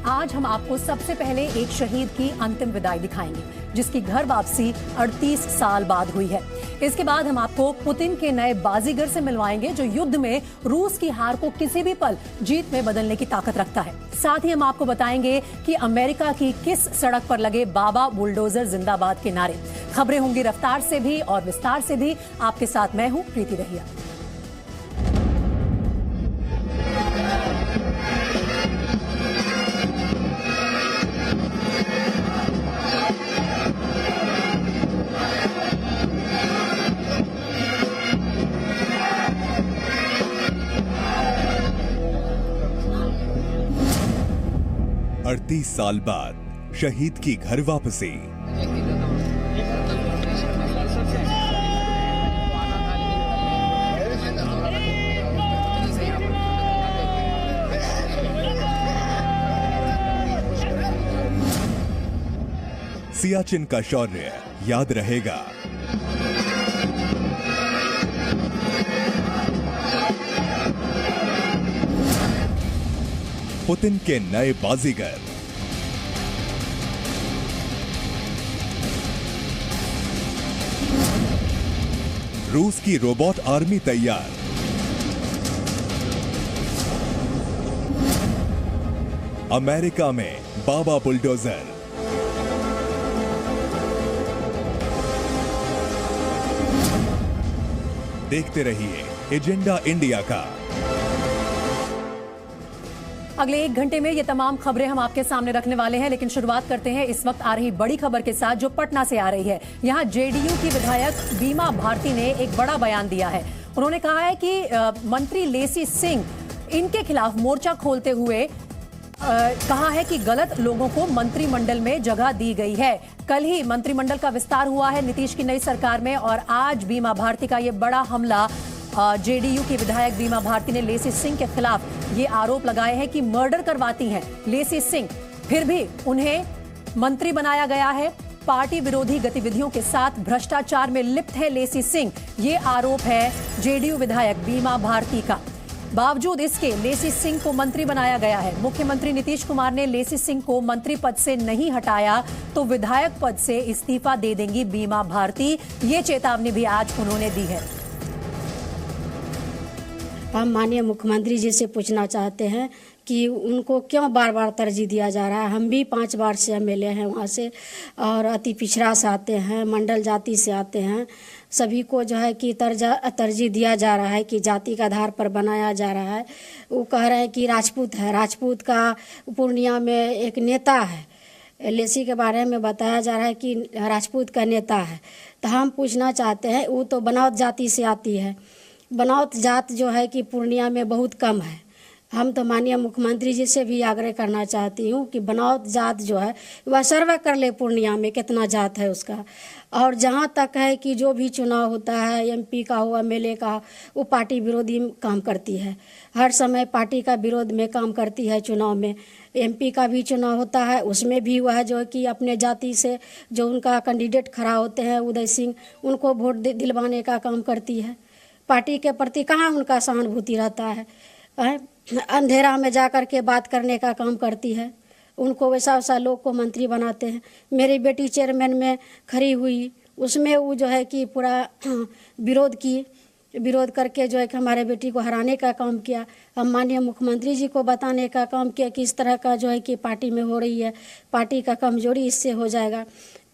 आज हम आपको सबसे पहले एक शहीद की अंतिम विदाई दिखाएंगे, जिसकी घर वापसी 38 साल बाद हुई है। इसके बाद हम आपको पुतिन के नए बाजीगर से मिलवाएंगे, जो युद्ध में रूस की हार को किसी भी पल जीत में बदलने की ताकत रखता है। साथ ही हम आपको बताएंगे कि अमेरिका की किस सड़क पर लगे बाबा बुलडोजर जिंदाबाद के नारे। खबरें होंगी रफ्तार से भी और विस्तार से भी। आपके साथ मैं हूं प्रीति दहिया। अड़तीस साल बाद शहीद की घर वापसी। सियाचिन का शौर्य याद रहेगा। पुतिन के नए बाजीगर। रूस की रोबोट आर्मी तैयार। अमेरिका में बाबा बुलडोजर। देखते रहिए एजेंडा इंडिया का। अगले एक घंटे में ये तमाम खबरें हम आपके सामने रखने वाले हैं, लेकिन शुरुआत करते हैं इस वक्त आ रही बड़ी खबर के साथ, जो पटना से आ रही है। यहाँ जेडीयू की विधायक बीमा भारती ने एक बड़ा बयान दिया है। उन्होंने कहा है कि मंत्री लेसी सिंह इनके खिलाफ मोर्चा खोलते हुए कहा है कि गलत लोगों को मंत्रिमंडल में जगह दी गई है। कल ही मंत्रिमंडल का विस्तार हुआ है नीतीश की नई सरकार में, और आज बीमा भारती का ये बड़ा हमला। जेडीयू की विधायक बीमा भारती ने लेसी सिंह के खिलाफ ये आरोप लगाए हैं कि मर्डर करवाती हैं लेसी सिंह, फिर भी उन्हें मंत्री बनाया गया है। पार्टी विरोधी गतिविधियों के साथ भ्रष्टाचार में लिप्त है लेसी सिंह, ये आरोप है जेडीयू विधायक बीमा भारती का। बावजूद इसके लेसी सिंह को मंत्री बनाया गया है। मुख्यमंत्री नीतीश कुमार ने लेसी सिंह को मंत्री पद से नहीं हटाया तो विधायक पद से इस्तीफा दे देंगी बीमा भारती, ये चेतावनी भी आज उन्होंने दी है। हम माननीय मुख्यमंत्री जी से पूछना चाहते हैं कि उनको क्यों बार बार तरजीह दिया जा रहा है। हम भी 5 बार से एमएलए हैं वहाँ से, और अति पिछड़ा से आते हैं, मंडल जाति से आते हैं। सभी को जो है कि तरजीह दिया जा रहा है कि जाति के आधार पर बनाया जा रहा है। वो कह रहे हैं कि राजपूत है, राजपूत का पूर्णिया में एक नेता है। लेसी के बारे में बताया जा रहा है कि राजपूत का नेता है। तो हम पूछना चाहते हैं, वो तो बनावट जाति से आती है। बनावट जात जो है कि पूर्णिया में बहुत कम है। हम तो माननीय मुख्यमंत्री जी से भी आग्रह करना चाहती हूँ कि बनावट जात जो है वह सर्वे कर ले पूर्णिया में कितना जात है उसका। और जहाँ तक है कि जो भी चुनाव होता है, एमपी का हो, एमएलए का, वो पार्टी विरोधी काम करती है। हर समय पार्टी का विरोध में काम करती है। चुनाव में एमपी का भी चुनाव होता है, उसमें भी वह जो है कि अपने जाति से जो उनका कैंडिडेट खड़ा होते हैं उदय सिंह, उनको वोट दिलवाने का काम करती है। पार्टी के प्रति कहाँ उनका सहानुभूति रहता है। अंधेरा में जा कर के बात करने का काम करती है। उनको वैसा लोग को मंत्री बनाते हैं। मेरी बेटी चेयरमैन में खड़ी हुई, उसमें वो जो है कि पूरा विरोध करके जो है कि हमारे बेटी को हराने का काम किया। हम माननीय मुख्यमंत्री जी को बताने का काम किया कि इस तरह का जो है कि पार्टी में हो रही है, पार्टी का कमजोरी इससे हो जाएगा।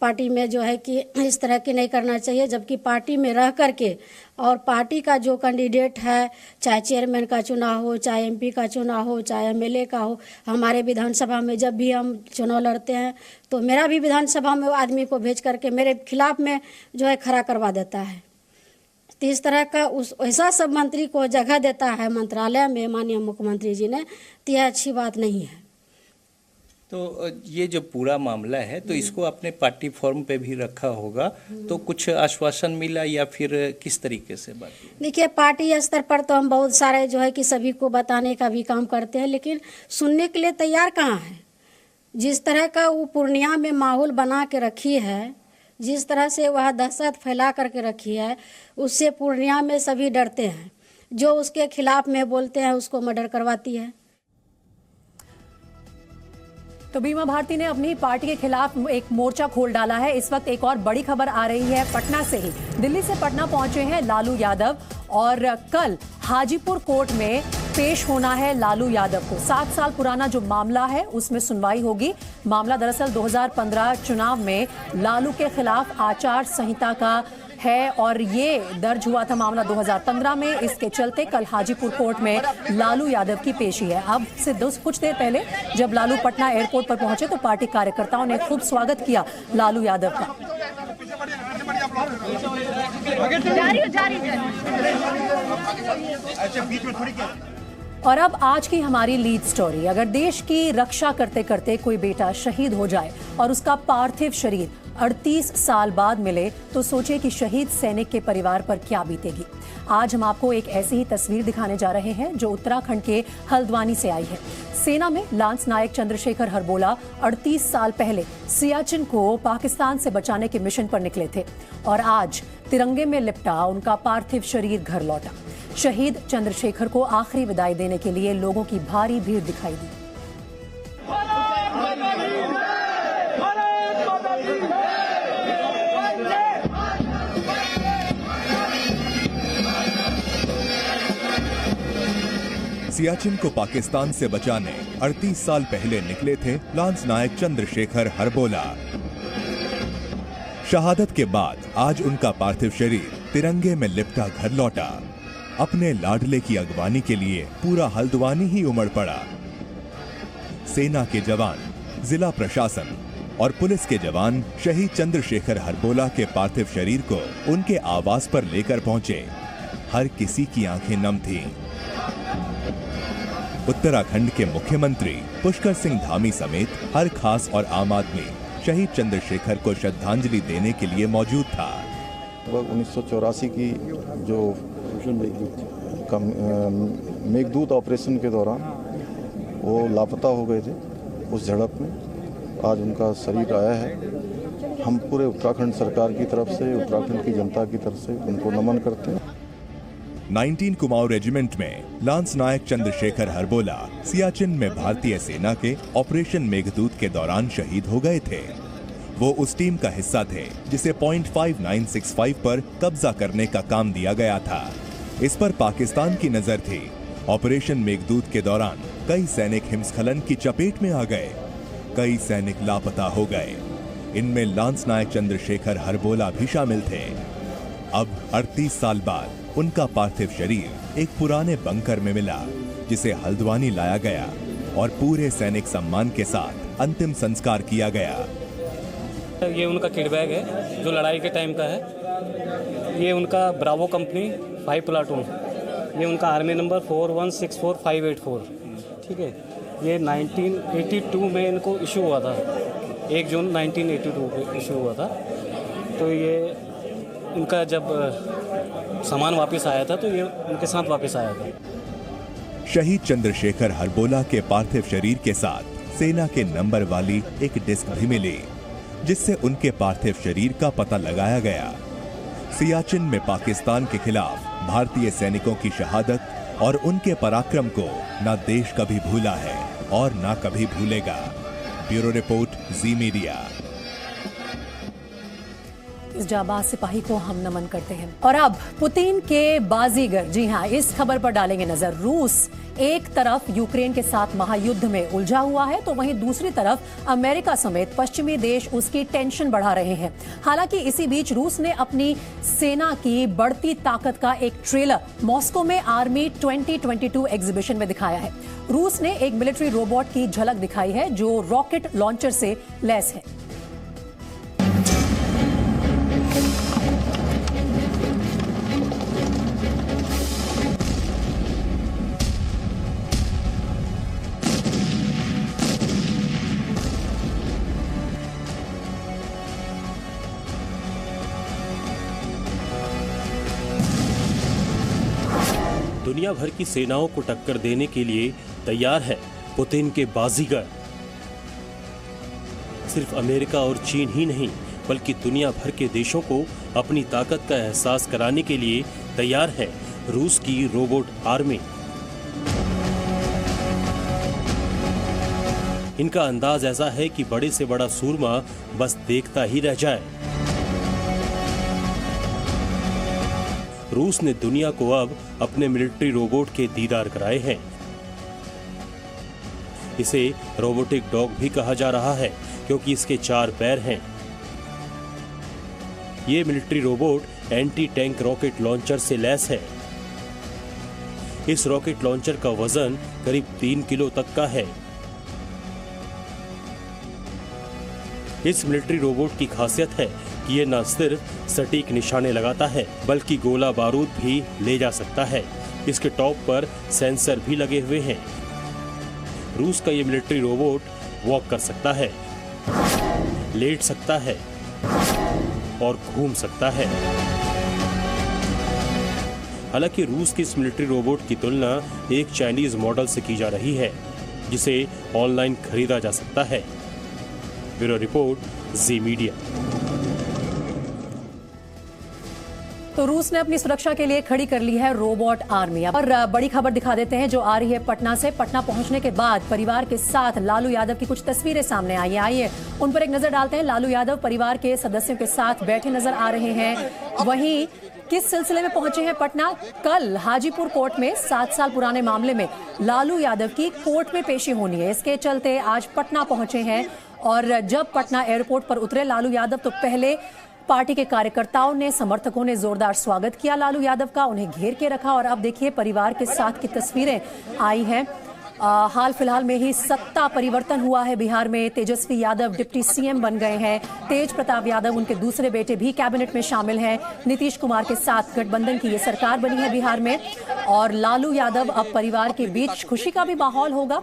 पार्टी में जो है कि इस तरह की नहीं करना चाहिए, जबकि पार्टी में रह करके और पार्टी का जो कैंडिडेट है, चाहे चेयरमैन का चुनाव हो, चाहे एमपी का चुनाव हो, चाहे एमएलए का हो, हमारे विधानसभा में जब भी हम चुनाव लड़ते हैं तो मेरा भी विधानसभा में आदमी को भेज करके मेरे खिलाफ में जो है खड़ा करवा देता है। तो इस तरह का ऐसा सब मंत्री को जगह देता है मंत्रालय में माननीय मुख्यमंत्री जी ने, तो यह अच्छी बात नहीं है। तो ये जो पूरा मामला है तो इसको अपने पार्टी फॉर्म पे भी रखा होगा, तो कुछ आश्वासन मिला या फिर किस तरीके से बात? देखिए, पार्टी स्तर पर तो हम बहुत सारे जो है कि सभी को बताने का भी काम करते हैं, लेकिन सुनने के लिए तैयार कहाँ है। जिस तरह का वो पूर्णिया में माहौल बना के रखी है, जिस तरह से वह दहशत फैला करके रखी है, उससे पूर्णिया में सभी डरते हैं। जो उसके खिलाफ में बोलते हैं उसको मर्डर करवाती है। तो बीमा भारती ने अपनी पार्टी के खिलाफ एक मोर्चा खोल डाला है। इस वक्त एक और बड़ी खबर आ रही है पटना से ही। दिल्ली से पटना पहुंचे हैं लालू यादव और कल हाजीपुर कोर्ट में पेश होना है लालू यादव को। 7 साल पुराना जो मामला है उसमें सुनवाई होगी। मामला दरअसल 2015 चुनाव में लालू के खिलाफ आचार संहिता का है और ये दर्ज हुआ था मामला 2015 में। इसके चलते कल हाजीपुर कोर्ट में लालू यादव की पेशी है। अब से कुछ देर पहले जब लालू पटना एयरपोर्ट पर पहुंचे तो पार्टी कार्यकर्ताओं ने खूब स्वागत किया लालू यादव का। और अब आज की हमारी लीड स्टोरी। अगर देश की रक्षा करते करते कोई बेटा शहीद हो जाए और उसका पार्थिव शरीर 38 साल बाद मिले तो सोचिए कि शहीद सैनिक के परिवार पर क्या बीतेगी। आज हम आपको एक ऐसी ही तस्वीर दिखाने जा रहे हैं जो उत्तराखंड के हल्द्वानी से आई है। सेना में लांस नायक चंद्रशेखर हरबोला 38 साल पहले सियाचिन को पाकिस्तान से बचाने के मिशन पर निकले थे और आज तिरंगे में लिपटा उनका पार्थिव शरीर घर लौटा। शहीद चंद्रशेखर को आखिरी विदाई देने के लिए लोगों की भारी भीड़ दिखाई दी। सियाचिन को पाकिस्तान से बचाने 38 साल पहले निकले थे लांस नायक चंद्रशेखर हरबोला। शहादत के बाद आज उनका पार्थिव शरीर तिरंगे में लिपटा घर लौटा। अपने लाडले की अगवानी के लिए पूरा हल्द्वानी ही उमड़ पड़ा। सेना के जवान, जिला प्रशासन और पुलिस के जवान शहीद चंद्रशेखर हरबोला के पार्थिव शरीर को उनके आवास पर लेकर पहुंचे। हर किसी की आंखें नम थीं। उत्तराखंड के मुख्यमंत्री पुष्कर सिंह धामी समेत हर खास और आम आदमी शहीद चंद्रशेखर को श्रद्धांजलि देने के लिए मौजूद था। 1984 की जो मेघदूत ऑपरेशन के दौरान वो लापता हो गए थे, उस झड़प में आज उनका शरीर आया है। हम पूरे उत्तराखंड सरकार की तरफ से, उत्तराखंड की जनता की तरफ से उनको नमन करते हैं। 19 कुमाऊं रेजिमेंट में लांस नायक चंद्रशेखर हरबोला सियाचिन में भारतीय सेना के ऑपरेशन मेघदूत के दौरान शहीद हो गए थे। वो उस टीम का हिस्सा थे जिसे पॉइंट 5965 पर कब्जा करने का काम दिया गया था। इस पर पाकिस्तान की नजर थी। ऑपरेशन मेघदूत के दौरान कई सैनिक हिमस्खलन की चपेट में आ गए। कई सैनिक लापता हो गए। इनमें लांस नायक चंद्रशेखर हरबोला भी शामिल थे। अब 38 साल बाद उनका पार्थिव शरीर एक पुराने बंकर में मिला, जिसे हल्द्वानी लाया गया और पूरे सैनिक सम्मान के साथ अंतिम संस्कार किया गया। ये उनका किट बैग है जो लड़ाई के टाइम का है। ये उनका ब्रावो कंपनी 5 प्लाटून, ये उनका आर्मी नंबर 4164584। ठीक है, ये 1982 में इनको इशू हुआ था। 1 जून 1982 को इशू हुआ था। तो ये उनका जब सामान वापस आया था तो ये उनके साथ वापस आया था। शहीद चंद्रशेखर हरबोला के पार्थिव शरीर के साथ सेना के नंबर वाली एक डिस्क भी मिली, जिससे उनके पार्थिव शरीर का पता लगाया गया। सियाचिन में पाकिस्तान के खिलाफ भारतीय सैनिकों की शहादत और उनके पराक्रम को न देश कभी भूला है और न कभी भूलेगा। ब्यूरो रिपोर्ट, जी मीडिया। इस जाबाज सिपाही को हम नमन करते हैं। और अब पुतिन के बाजीगर, जी हां, इस खबर पर डालेंगे नजर। रूस एक तरफ यूक्रेन के साथ महायुद्ध में उलझा हुआ है तो वहीं दूसरी तरफ अमेरिका समेत पश्चिमी देश उसकी टेंशन बढ़ा रहे हैं। हालांकि इसी बीच रूस ने अपनी सेना की बढ़ती ताकत का एक ट्रेलर मॉस्को में आर्मी 2022 एग्जीबिशन में दिखाया है। रूस ने एक मिलिट्री रोबोट की झलक दिखाई है जो रॉकेट लॉन्चर से लैस है। दुनिया भर की सेनाओं को टक्कर देने के लिए तैयार है पुतिन के बाजीगर। सिर्फ अमेरिका और चीन ही नहीं बल्कि दुनिया भर के देशों को अपनी ताकत का एहसास कराने के लिए तैयार है रूस की रोबोट आर्मी। इनका अंदाज ऐसा है कि बड़े से बड़ा सूरमा बस देखता ही रह जाए। रूस ने दुनिया को अब अपने मिलिट्री रोबोट के दीदार कराए हैं। इसे रोबोटिक डॉग भी कहा जा रहा है क्योंकि इसके 4 पैर हैं। ये military robot anti tank rocket launcher से लैस है। इस रॉकेट लॉन्चर का वजन करीब 3 किलो तक का है। इस मिलिट्री रोबोट की खासियत है कि ये न सिर्फ सटीक निशाने लगाता है बल्कि गोला बारूद भी ले जा सकता है। इसके टॉप पर सेंसर भी लगे हुए हैं। रूस का ये मिलिट्री रोबोट वॉक कर सकता है, लेट सकता है और घूम सकता है। हालांकि रूस के इस मिलिट्री रोबोट की तुलना एक चाइनीज मॉडल से की जा रही है जिसे ऑनलाइन खरीदा जा सकता है। ब्यूरो रिपोर्ट, जी मीडिया। तो रूस ने अपनी सुरक्षा के लिए खड़ी कर ली है रोबोट आर्मी। और बड़ी खबर दिखा देते हैं जो आ रही है पटना से। पटना पहुंचने के बाद परिवार के साथ लालू यादव की कुछ तस्वीरें सामने आई हैं। आइए उन पर एक नजर डालते हैं। लालू यादव परिवार के सदस्यों के साथ बैठे नजर आ रहे हैं। वहीं किस सिलसिले में पहुंचे हैं पटना? कल हाजीपुर कोर्ट में 7 साल पुराने मामले में लालू यादव की कोर्ट में पेशी होनी है। इसके चलते आज पटना पहुंचे हैं। और जब पटना एयरपोर्ट पर उतरे लालू यादव तो पहले पार्टी के कार्यकर्ताओं ने, समर्थकों ने जोरदार स्वागत किया लालू यादव का, उन्हें घेर के रखा। और अब देखिए परिवार के साथ की तस्वीरें आई हैं। हाल फिलहाल में ही सत्ता परिवर्तन हुआ है बिहार में। तेजस्वी यादव डिप्टी सीएम बन गए हैं। तेज प्रताप यादव, उनके दूसरे बेटे, भी कैबिनेट में शामिल हैं। नीतीश कुमार के साथ गठबंधन की ये सरकार बनी है बिहार में। और लालू यादव अब परिवार के बीच खुशी का भी माहौल होगा।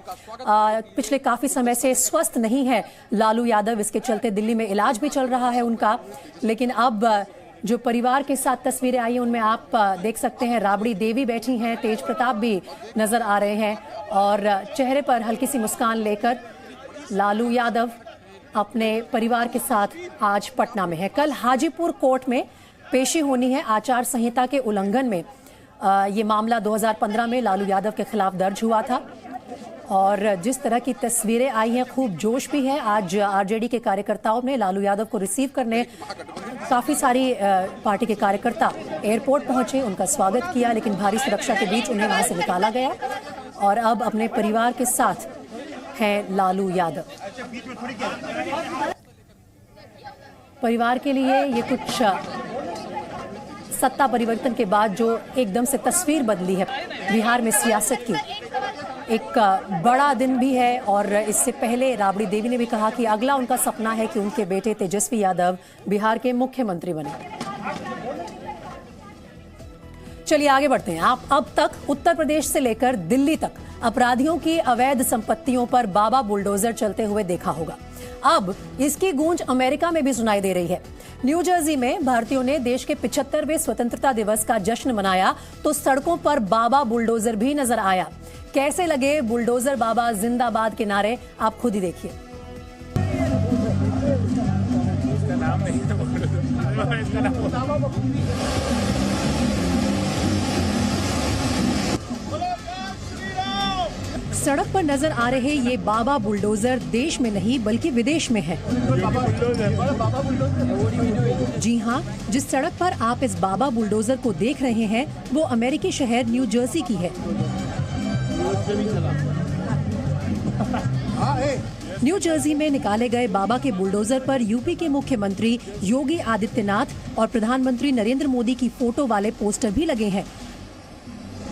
पिछले काफी समय से स्वस्थ नहीं है लालू यादव, इसके चलते दिल्ली में इलाज भी चल रहा है उनका। लेकिन अब जो परिवार के साथ तस्वीरें आई हैं उनमें आप देख सकते हैं राबड़ी देवी बैठी हैं, तेज प्रताप भी नजर आ रहे हैं और चेहरे पर हल्की सी मुस्कान लेकर लालू यादव अपने परिवार के साथ आज पटना में है। कल हाजीपुर कोर्ट में पेशी होनी है आचार संहिता के उल्लंघन में। ये मामला 2015 में लालू यादव के खिलाफ दर्ज हुआ था। और जिस तरह की तस्वीरें आई हैं, खूब जोश भी है। आज आरजेडी के कार्यकर्ताओं ने लालू यादव को रिसीव करने काफ़ी सारी पार्टी के कार्यकर्ता एयरपोर्ट पहुंचे, उनका स्वागत किया। लेकिन भारी सुरक्षा के बीच उन्हें वहां से निकाला गया और अब अपने परिवार के साथ हैं लालू यादव। परिवार के लिए ये कुछ सत्ता परिवर्तन के बाद जो एकदम से तस्वीर बदली है बिहार में सियासत की, एक बड़ा दिन भी है। और इससे पहले राबड़ी देवी ने भी कहा कि अगला उनका सपना है कि उनके बेटे तेजस्वी यादव बिहार के मुख्यमंत्री बने। चलिए आगे बढ़ते हैं। आप अब तक उत्तर प्रदेश से लेकर दिल्ली तक अपराधियों की अवैध संपत्तियों पर बाबा बुलडोजर चलते हुए देखा होगा। अब इसकी गूंज अमेरिका में भी सुनाई दे रही है। न्यू जर्सी में भारतीयों ने देश के 75वें स्वतंत्रता दिवस का जश्न मनाया तो सड़कों पर बाबा बुलडोजर भी नजर आया। कैसे लगे बुलडोजर बाबा जिंदाबाद के नारे, आप खुद ही देखिए। सड़क पर नजर आ रहे ये बाबा बुलडोजर देश में नहीं बल्कि विदेश में है। जी हाँ, जिस सड़क पर आप इस बाबा बुलडोजर को देख रहे हैं वो अमेरिकी शहर न्यू जर्सी की है। न्यू जर्सी में निकाले गए बाबा के बुलडोजर पर यूपी के मुख्यमंत्री योगी आदित्यनाथ और प्रधानमंत्री नरेंद्र मोदी की फोटो वाले पोस्टर भी लगे हैं।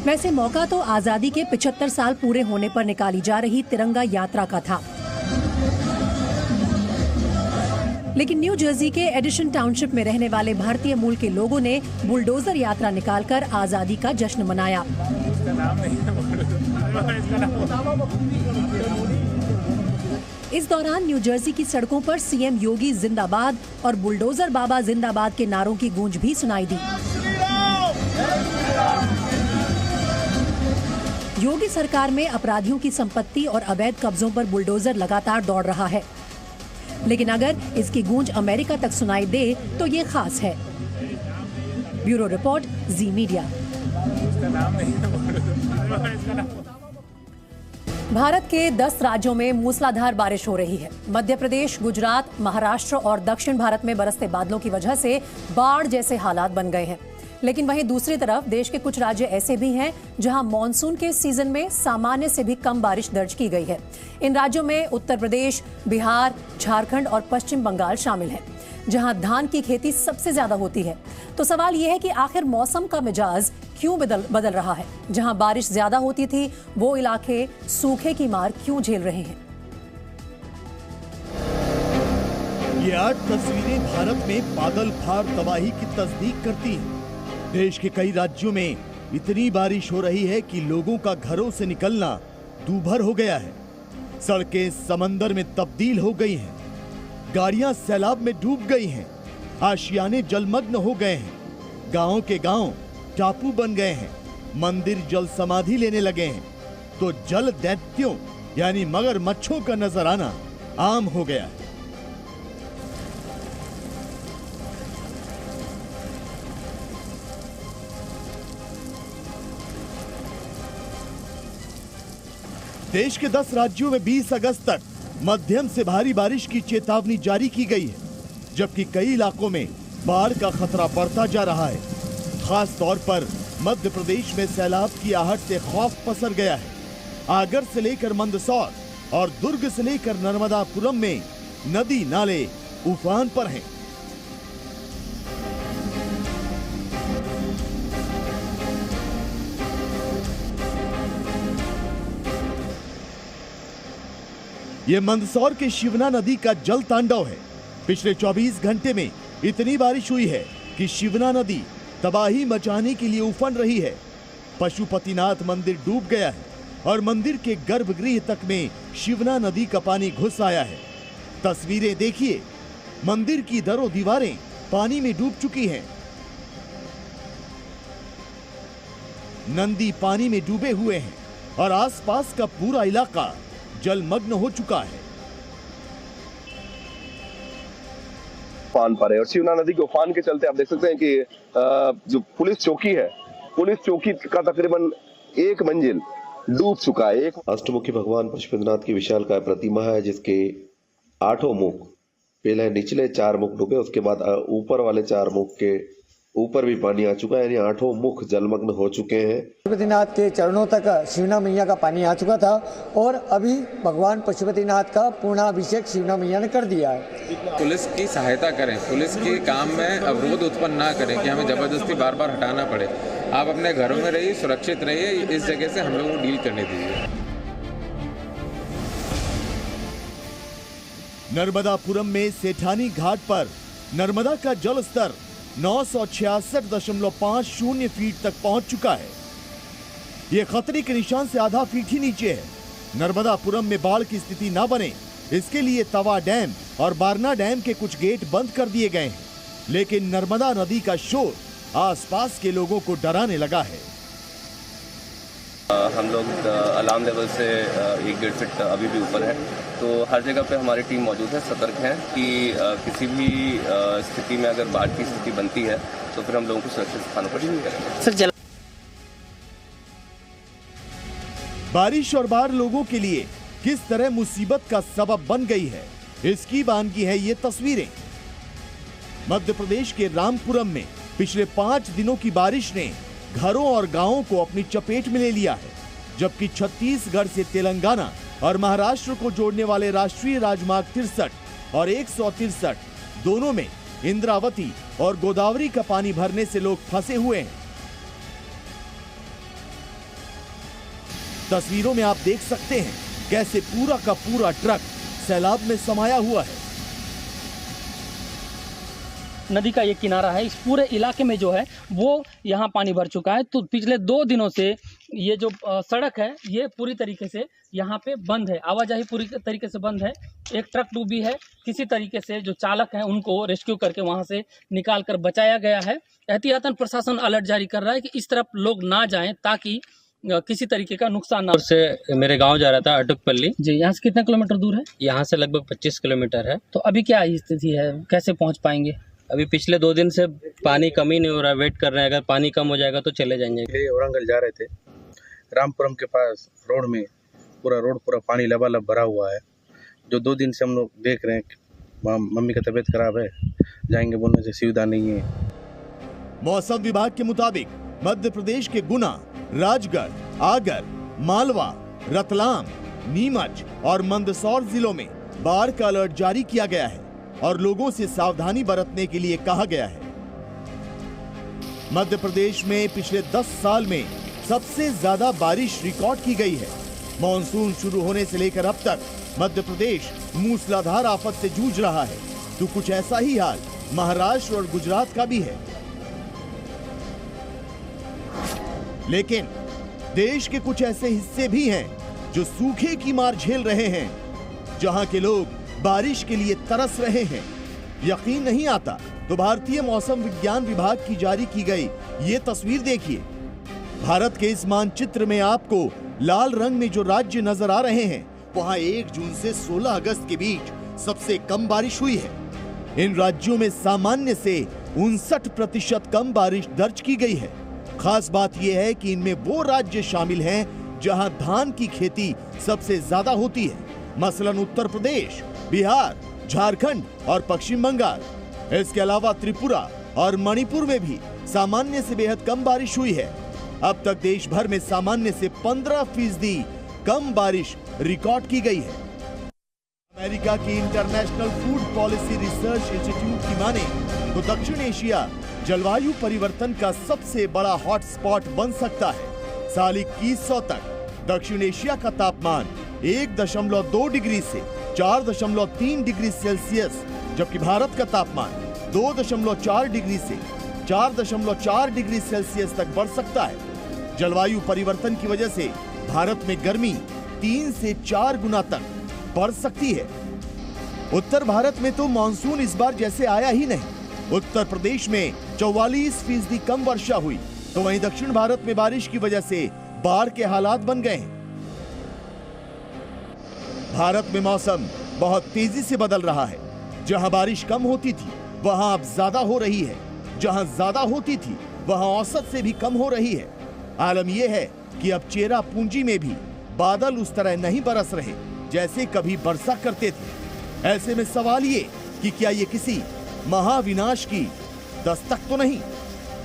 वैसे मौका तो आजादी के 75 साल पूरे होने पर निकाली जा रही तिरंगा यात्रा का था। लेकिन न्यू जर्सी के एडिशन टाउनशिप में रहने वाले भारतीय मूल के लोगों ने बुलडोजर यात्रा निकालकर आजादी का जश्न मनाया। इस दौरान न्यू जर्सी की सड़कों पर सीएम योगी जिंदाबाद और बुलडोजर बाबा जिंदाबाद के नारों की गूंज भी सुनाई दी। योगी सरकार में अपराधियों की संपत्ति और अवैध कब्जों पर बुलडोजर लगातार दौड़ रहा है। लेकिन अगर इसकी गूंज अमेरिका तक सुनाई दे तो ये खास है। ब्यूरो रिपोर्ट, जी मीडिया। भारत के 10 राज्यों में मूसलाधार बारिश हो रही है। मध्य प्रदेश, गुजरात, महाराष्ट्र और दक्षिण भारत में बरसते बादलों की वजह से बाढ़ जैसे हालात बन गए हैं। लेकिन वहीं दूसरी तरफ देश के कुछ राज्य ऐसे भी हैं जहां मॉनसून के सीजन में सामान्य से भी कम बारिश दर्ज की गई है। इन राज्यों में उत्तर प्रदेश, बिहार, झारखंड और पश्चिम बंगाल शामिल हैं, जहां धान की खेती सबसे ज्यादा होती है। तो सवाल यह है कि आखिर मौसम का मिजाज क्यों बदल रहा है? जहां बारिश ज्यादा होती थी वो इलाके सूखे की मार क्यों झेल रहे हैं? ये 8 तस्वीरें भारत में बादल फाड़ तबाही की तस्दीक करती हैं। देश के कई राज्यों में इतनी बारिश हो रही है कि लोगों का घरों से निकलना दूभर हो गया है। सड़कें समंदर में तब्दील हो गई हैं, गाड़ियां सैलाब में डूब गई हैं, आशियाने जलमग्न हो गए हैं, गांव के गांव टापू बन गए हैं, मंदिर जल समाधि लेने लगे हैं, तो जल दैत्यों यानी मगरमच्छों का नजर आना आम हो गया है। देश के 10 राज्यों में 20 अगस्त तक मध्यम से भारी बारिश की चेतावनी जारी की गई है, जबकि कई इलाकों में बाढ़ का खतरा बढ़ता जा रहा है। खास तौर पर मध्य प्रदेश में सैलाब की आहट से खौफ पसर गया है। आगर से लेकर मंदसौर और दुर्ग से लेकर नर्मदापुरम में नदी नाले उफान पर हैं। ये मंदसौर के शिवना नदी का जल तांडव है। पिछले 24 घंटे में इतनी बारिश हुई है कि शिवना नदी तबाही मचाने के लिए उफन रही है। पशुपतिनाथ मंदिर डूब गया है और मंदिर के गर्भगृह तक में शिवना नदी का पानी घुस आया है। तस्वीरें देखिए, मंदिर की दरों दीवारें पानी में डूब चुकी हैं। नंदी पानी में डूबे हुए हैं और आसपास का पूरा इलाका जलमग्न हो चुका है। उफान पर है और शिवना नदी के उफान के चलते आप देख सकते हैं कि जो पुलिस चौकी है, पुलिस चौकी का तकरीबन 1 मंजिल डूब चुका है। अष्टमुखी भगवान पशुपतिनाथ की विशालकाय प्रतिमा है, जिसके 8 मुख, पहले निचले 4 मुख डूबे, उसके बाद ऊपर वाले 4 मुख के ऊपर भी पानी आ चुका है, यानी 8 मुख जलमग्न हो चुके हैं। पशुपतिनाथ के चरणों तक शिवना मैया का पानी आ चुका था और अभी भगवान पशुपतिनाथ का पूर्णाभिषेक शिवना मैया ने कर दिया है। पुलिस की सहायता करें, पुलिस के काम में अवरोध उत्पन्न ना करें कि हमें जबरदस्ती बार बार हटाना पड़े। आप अपने घरों में रहिए, सुरक्षित रहिए, इस जगह से हम लोगों को डील करने दीजिए। नर्मदापुरम में सेठानी घाट पर नर्मदा का जल स्तर 966.50 फीट तक पहुंच चुका है। यह खतरे के निशान से आधा फीट ही नीचे है। नर्मदापुरम में बाढ़ की स्थिति न बने, इसके लिए तवा डैम और बारना डैम के कुछ गेट बंद कर दिए गए हैं, लेकिन नर्मदा नदी का शोर आसपास के लोगों को डराने लगा है। हम लोग अलार्म लेवल से 1-1.5 फीट अभी भी ऊपर है, तो हर जगह पे हमारी टीम मौजूद है, सतर्क है कि किसी भी स्थिति में अगर बाढ़ की स्थिति बनती है तो फिर हम लोगों को सुरक्षित स्थानों पर शिफ्ट करेंगे। बारिश और बाढ़ लोगों के लिए किस तरह मुसीबत का सबब बन गई है, इसकी बानगी है ये तस्वीरें। मध्य प्रदेश के रामपुरम में पिछले 5 दिनों की बारिश ने घरों और गांवों को अपनी चपेट में ले लिया है, जबकि छत्तीसगढ़ से तेलंगाना और महाराष्ट्र को जोड़ने वाले राष्ट्रीय राजमार्ग 63 और 163 दोनों में इंद्रावती और गोदावरी का पानी भरने से लोग फंसे हुए हैं। तस्वीरों में आप देख सकते हैं कैसे पूरा का पूरा ट्रक सैलाब में समाया हुआ है। नदी का ये किनारा है, इस पूरे इलाके में जो है वो यहाँ पानी भर चुका है। तो पिछले 2 दिनों से ये जो सड़क है ये पूरी तरीके से यहाँ पे बंद है, आवाजाही पूरी तरीके से बंद है। एक ट्रक डूबी है, किसी तरीके से जो चालक हैं उनको रेस्क्यू करके वहाँ से निकाल कर बचाया गया है। एहतियातन प्रशासन अलर्ट जारी कर रहा है कि इस तरफ लोग ना जाएं ताकि किसी तरीके का नुकसान ना हो। से मेरे गांव जा रहा था अटुकपल्ली जी, यहाँ से कितने किलोमीटर दूर है? यहाँ से लगभग 25 किलोमीटर है। तो अभी क्या स्थिति है, कैसे पहुँच पाएंगे? अभी पिछले 2 दिन से पानी कम ही नहीं हो रहा, वेट कर रहे हैं, अगर पानी कम हो जाएगा तो चले जाएंगे। औरंगल जा रहे थे, रामपुरम के पास रोड में पूरा रोड पूरा पानी लबालब भरा हुआ है। जो 2 दिन से हम लोग देख रहे हैं, मम्मी का तबीयत खराब है, जाएंगे बोलने से सुविधा नहीं है। मौसम विभाग के मुताबिक मध्य प्रदेश के गुना, राजगढ़, आगर, मालवा, रतलाम, नीमच और मंदसौर जिलों में बाढ़ का अलर्ट जारी किया गया है और लोगों से सावधानी बरतने के लिए कहा गया है। मध्य प्रदेश में पिछले 10 साल में सबसे ज्यादा बारिश रिकॉर्ड की गई है। मॉनसून शुरू होने से लेकर अब तक मध्य प्रदेश मूसलाधार आफत से जूझ रहा है, तो कुछ ऐसा ही हाल महाराष्ट्र और गुजरात का भी है। लेकिन देश के कुछ ऐसे हिस्से भी हैं जो सूखे की मार झेल रहे हैं, जहां के लोग बारिश के लिए तरस रहे हैं। यकीन नहीं आता तो भारतीय मौसम विज्ञान विभाग की जारी की गई ये तस्वीर देखिए। भारत के इस मानचित्र में आपको लाल रंग में जो राज्य नजर आ रहे हैं, वहां 1 जून से 16 अगस्त के बीच सबसे कम बारिश हुई है। इन राज्यों में सामान्य से 59% कम बारिश दर्ज की गई है। खास बात यह है कि इनमें वो राज्य शामिल हैं जहां धान की खेती सबसे ज्यादा होती है, मसलन उत्तर प्रदेश, बिहार, झारखंड और पश्चिम बंगाल। इसके अलावा त्रिपुरा और मणिपुर में भी सामान्य से बेहद कम बारिश हुई है। अब तक देश भर में सामान्य से 15% कम बारिश रिकॉर्ड की गई है। अमेरिका की international food policy research institute की माने तो दक्षिण एशिया जलवायु परिवर्तन का सबसे बड़ा हॉटस्पॉट बन सकता है। साल 2100 तक दक्षिण एशिया का तापमान 1.2 डिग्री से 4.3 डिग्री सेल्सियस, जबकि भारत का तापमान 2.4 डिग्री से 4.4 डिग्री सेल्सियस तक बढ़ सकता है। जलवायु परिवर्तन की वजह से भारत में गर्मी 3 से 4 गुना तक बढ़ सकती है। उत्तर भारत में तो मानसून इस बार जैसे आया ही नहीं। उत्तर प्रदेश में 44% कम वर्षा हुई, तो वहीं दक्षिण भारत में बारिश की वजह से बाढ़ के हालात बन गए हैं। भारत में मौसम बहुत तेजी से बदल रहा है। जहां बारिश कम होती थी वहां अब ज्यादा हो रही है, जहां ज्यादा होती थी वहां औसत से भी कम हो रही है। आलम यह है कि अब चेरापूंजी में भी बादल उस तरह नहीं बरस रहे जैसे कभी बरसा करते थे। ऐसे में सवाल ये कि क्या ये किसी महाविनाश की दस्तक तो नहीं?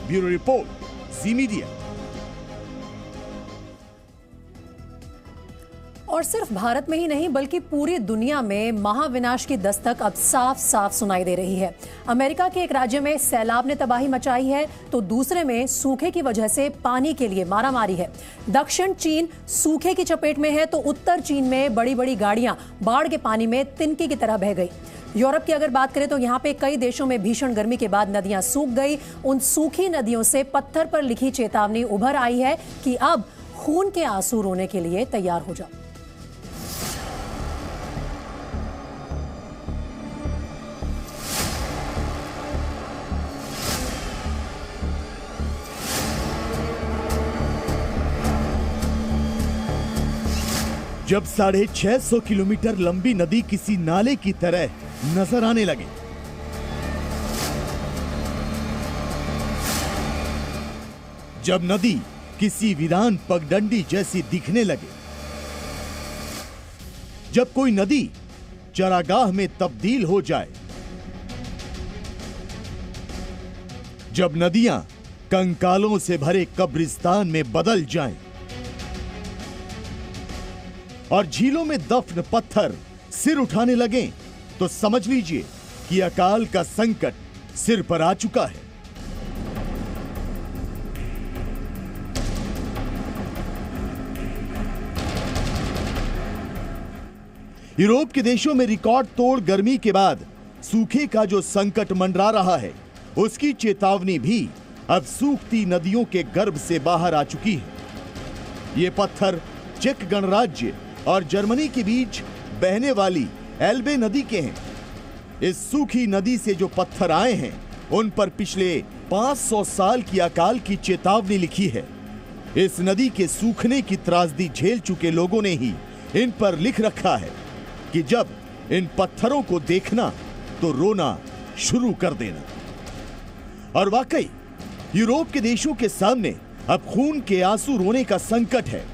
ब्यूरो रिपोर्ट, जी मीडिया। और सिर्फ भारत में ही नहीं बल्कि पूरी दुनिया में महाविनाश की दस्तक अब साफ साफ सुनाई दे रही है। अमेरिका के एक राज्य में सैलाब ने तबाही मचाई है, तो दूसरे में सूखे की वजह से पानी के लिए मारामारी है। दक्षिण चीन सूखे की चपेट में है, तो उत्तर चीन में बड़ी बड़ी गाड़ियां बाढ़ के पानी में तिनके की तरह बह गई। यूरोप की अगर बात करें तो यहाँ पे कई देशों में भीषण गर्मी के बाद नदियां सूख गई। उन सूखी नदियों से पत्थर पर लिखी चेतावनी उभर आई है कि अब खून के आंसू रोने के लिए तैयार हो जाओ। जब 650 किलोमीटर लंबी नदी किसी नाले की तरह नजर आने लगे, जब नदी किसी वीरान पगडंडी जैसी दिखने लगे, जब कोई नदी चरागाह में तब्दील हो जाए, जब नदियां कंकालों से भरे कब्रिस्तान में बदल जाएं और झीलों में दफन पत्थर सिर उठाने लगे, तो समझ लीजिए कि अकाल का संकट सिर पर आ चुका है। यूरोप के देशों में रिकॉर्ड तोड़ गर्मी के बाद सूखे का जो संकट मंडरा रहा है, उसकी चेतावनी भी अब सूखती नदियों के गर्भ से बाहर आ चुकी है। ये पत्थर चेक गणराज्य और जर्मनी के बीच बहने वाली एल्बे नदी के हैं। इस सूखी नदी से जो पत्थर आए हैं, उन पर पिछले 500 साल की अकाल की चेतावनी लिखी है। इस नदी के सूखने की त्रासदी झेल चुके लोगों ने ही इन पर लिख रखा है कि जब इन पत्थरों को देखना तो रोना शुरू कर देना। और वाकई यूरोप के देशों के सामने अब खून के आंसू रोने का संकट है।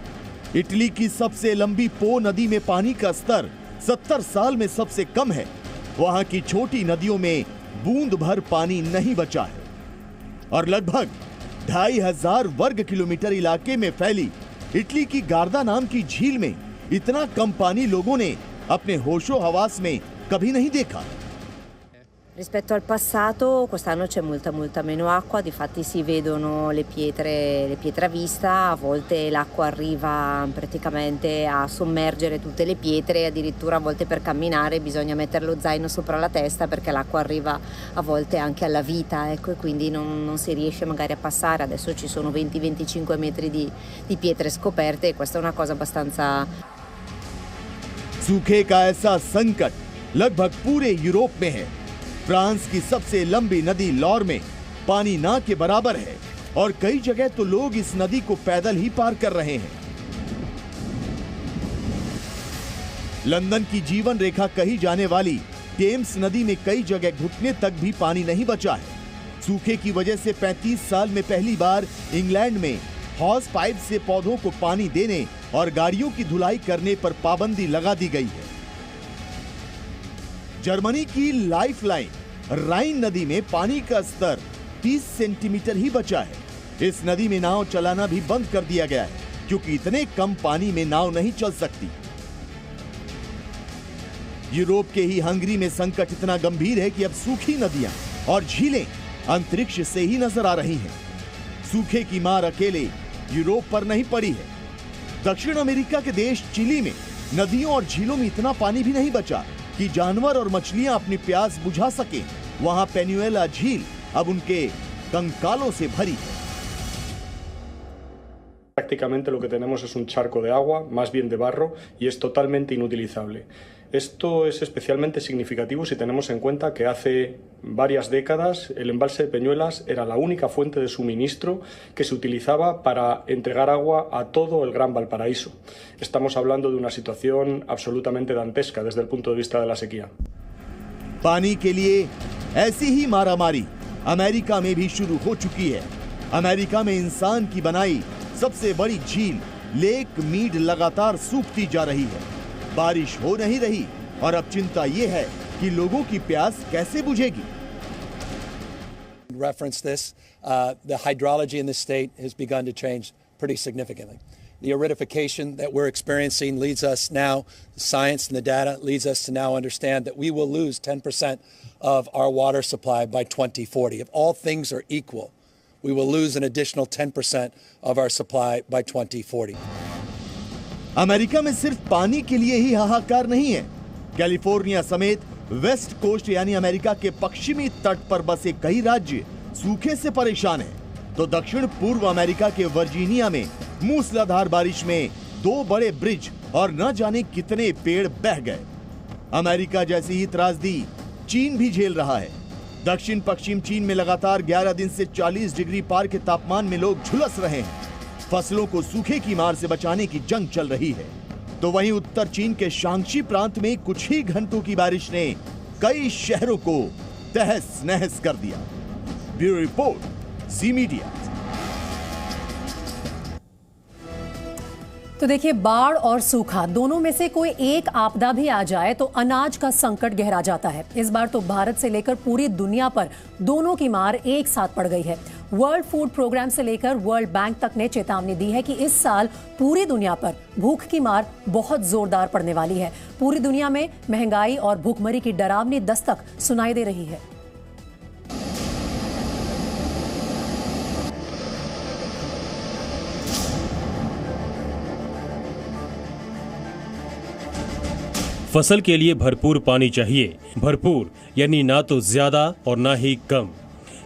इटली की सबसे लंबी पो नदी में पानी का स्तर 70 साल में सबसे कम है। वहां की छोटी नदियों में बूंद भर पानी नहीं बचा है और लगभग 2500 वर्ग किलोमीटर इलाके में फैली इटली की गार्दा नाम की झील में इतना कम पानी लोगों ने अपने होशो हवास में कभी नहीं देखा। Rispetto al passato, quest'anno c'è molta meno acqua, difatti si vedono le pietre a vista, a volte l'acqua arriva praticamente a sommergere tutte le pietre, addirittura a volte per camminare bisogna mettere lo zaino sopra la testa perché l'acqua arriva a volte anche alla vita, ecco, e quindi non si riesce magari a passare. Adesso ci sono 20-25 metri di pietre scoperte e questa è una cosa abbastanza... सूखे का ऐसा संकट लगभग पूरे Europe में है। France की सबसे लंबी नदी लॉर में पानी ना के बराबर है और कई जगह तो लोग इस नदी को पैदल ही पार कर रहे हैं। लंदन की जीवन रेखा कही जाने वाली टेम्स नदी में कई जगह घुटने तक भी पानी नहीं बचा है। सूखे की वजह से 35 साल में पहली बार इंग्लैंड में हॉस पाइप से पौधों को पानी देने और गाड़ियों की धुलाई करने पर पाबंदी लगा दी गई है। जर्मनी की लाइफलाइन राइन नदी में पानी का स्तर 30 सेंटीमीटर ही बचा है। इस नदी में नाव चलाना भी बंद कर दिया गया है क्योंकि इतने कम पानी में नाव नहीं चल सकती। यूरोप के ही हंगरी में संकट इतना गंभीर है कि अब सूखी नदियां और झीलें अंतरिक्ष से ही नजर आ रही हैं। सूखे की मार अकेले यूरोप पर नहीं पड़ी है। दक्षिण अमेरिका के देश चिली में नदियों और झीलों में इतना पानी भी नहीं बचा कि जानवर और मछलियां अपनी प्यास बुझा सके। वहां पेन्युएला झील अब उनके कंकालों से भरी है। Prácticamente lo que tenemos es un charco de agua, más bien de barro, y es totalmente inutilizable. Esto es especialmente significativo si tenemos en cuenta que hace varias décadas el embalse de Peñuelas era la única fuente de suministro que se utilizaba para entregar agua a todo el Gran Valparaíso. Estamos hablando de una situación absolutamente dantesca desde el punto de vista de la sequía. पानी के लिए ऐसी ही मारामारी America में भी शुरू हो चुकी है। अमेरिका में इंसान की बनाई सबसे बड़ी झील लेक मीड लगातार सूखती जा रही है। बारिश हो नहीं रही और अब चिंता ये है कि लोगों की प्यास कैसे बुझेगी। Reference this, the hydrology in this state has begun to change pretty significantly. The aridification that we're experiencing leads us now, the science and the data leads us to now understand that we will lose 10% of our water supply by 2040. If all things are equal, we will lose an additional 10% of our supply by 2040. America में सिर्फ पानी के लिए ही हाहाकार नहीं है। California समेत west coast यानी अमेरिका के पश्चिमी तट पर बसे कई राज्य सूखे से परेशान हैं। तो दक्षिण पूर्व अमेरिका के वर्जीनिया में मूसलाधार बारिश में 2 बड़े ब्रिज और न जाने कितने पेड़ बह गए। अमेरिका जैसी ही त्रासदी चीन भी झेल रहा है। दक्षिण पश्चिम चीन में लगातार 11 दिन से 40 डिग्री पार के तापमान में लोग झुलस रहे हैं। फसलों को सूखे की मार से बचाने की जंग चल रही है। तो वहीं उत्तर चीन के शांक्षी प्रांत में कुछ ही घंटों की बारिश ने कई शहरों को तहस नहस कर दिया। ब्यूरो रिपोर्ट, ज़ी मीडिया। तो देखिए, बाढ़ और सूखा दोनों में से कोई एक आपदा भी आ जाए तो अनाज का संकट गहरा जाता है। इस बार तो भारत से लेकर पूरी दुनिया पर दोनों की मार एक साथ पड़ गई है। वर्ल्ड फूड प्रोग्राम से लेकर वर्ल्ड बैंक तक ने चेतावनी दी है कि इस साल पूरी दुनिया पर भूख की मार बहुत जोरदार पड़ने वाली है। पूरी दुनिया में महंगाई और भूखमरी की डरावनी दस्तक सुनाई दे रही है। फसल के लिए भरपूर पानी चाहिए। भरपूर यानी ना तो ज्यादा और ना ही कम।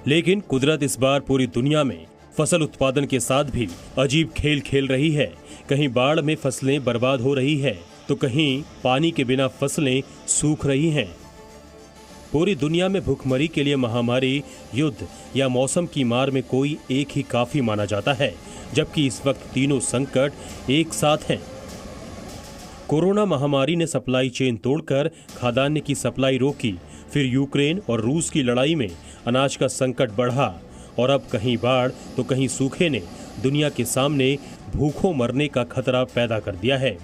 लेकिन कुदरत इस बार पूरी दुनिया में फसल उत्पादन के साथ भी अजीब खेल खेल रही है। कहीं बाढ़ में फसलें बर्बाद हो रही है तो कहीं पानी के बिना फसलें सूख रही हैं। पूरी दुनिया में भूखमरी के लिए महामारी, युद्ध या मौसम की मार में कोई एक ही काफी माना जाता है, जबकि इस वक्त तीनों संकट एक साथ हैं। कोरोना महामारी ने सप्लाई चेन तोड़कर खाद्यान्न की सप्लाई रोकी। फिर यूक्रेन और रूस की लड़ाई में अनाज का संकट बढ़ा और अब कहीं बाढ़ तो कहीं सूखे ने दुनिया के सामने भूखों मरने का खतरा पैदा कर दिया है।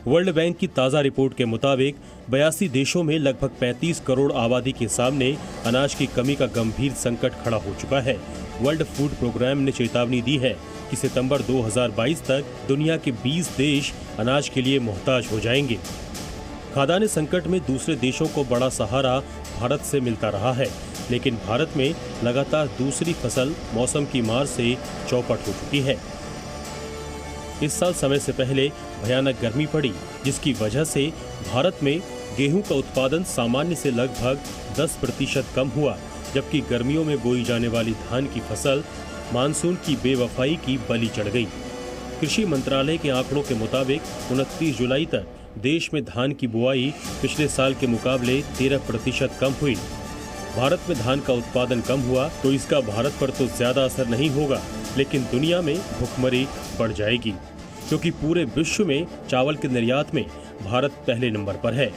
वर्ल्ड बैंक की ताज़ा रिपोर्ट के मुताबिक 82 देशों में लगभग 35 करोड़ आबादी के सामने अनाज की कमी का गंभीर संकट खड़ा हो चुका है। वर्ल्ड फूड प्रोग्राम ने चेतावनी दी है कि सितंबर 2022 तक दुनिया के 20 देश अनाज के लिए मोहताज हो जाएंगे। खाद्यान्न संकट में दूसरे देशों को बड़ा सहारा भारत से मिलता रहा है, लेकिन भारत में लगातार दूसरी फसल मौसम की मार से चौपट हो चुकी है। इस साल समय से पहले भयानक गर्मी पड़ी, जिसकी वजह से भारत में गेहूं का उत्पादन सामान्य से लगभग 10% कम हुआ, जबकि गर्मियों में बोई जाने वाली धान की फसल मानसून की बेवफाई की बलि चढ़ गई। कृषि मंत्रालय के आंकड़ों के मुताबिक 29 जुलाई तक देश में धान की बुआई पिछले साल के मुकाबले 13% कम हुई। भारत में धान का उत्पादन कम हुआ तो इसका भारत पर तो ज्यादा असर नहीं होगा, लेकिन दुनिया में भुखमरी बढ़ जाएगी, क्योंकि पूरे विश्व में चावल के निर्यात में भारत पहले नंबर पर है।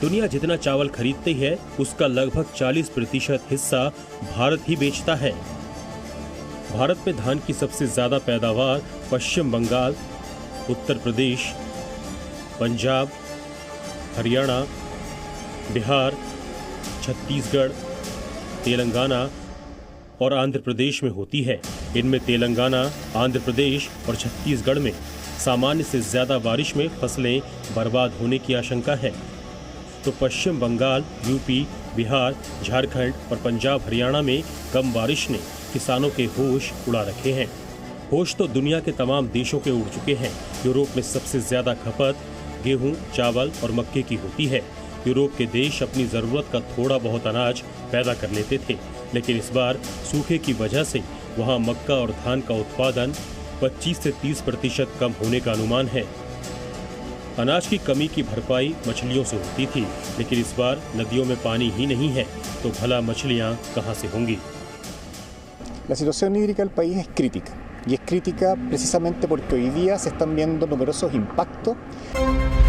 दुनिया जितना चावल खरीदती है उसका लगभग 40% हिस्सा भारत ही बेचता है। भारत में धान की सबसे ज्यादा पैदावार पश्चिम बंगाल, उत्तर प्रदेश, पंजाब, हरियाणा, बिहार, छत्तीसगढ़, तेलंगाना और आंध्र प्रदेश में होती है। इनमें तेलंगाना, आंध्र प्रदेश और छत्तीसगढ़ में सामान्य से ज्यादा बारिश में फसलें बर्बाद होने की आशंका है, तो पश्चिम बंगाल, यूपी, बिहार, झारखंड और पंजाब हरियाणा में कम बारिश ने किसानों के होश उड़ा रखे हैं। होश तो दुनिया के तमाम देशों के उड़ चुके हैं। यूरोप में सबसे ज्यादा खपत गेहूं, चावल और मक्के की होती है। यूरोप के देश अपनी ज़रूरत का थोड़ा बहुत अनाज पैदा कर लेते थे, लेकिन इस बार सूखे की वजह से वहां मक्का और धान का उत्पादन 25 से 30% कम होने का अनुमान है। अनाज की कमी की भरपाई मछलियों से होती थी, लेकिन इस बार नदियों में पानी ही नहीं है, तो भला मछलियां कहां से होंगी? La situación hídrica del país es crítica, y es crítica precisamente porque hoy día se están viendo numerosos impactos.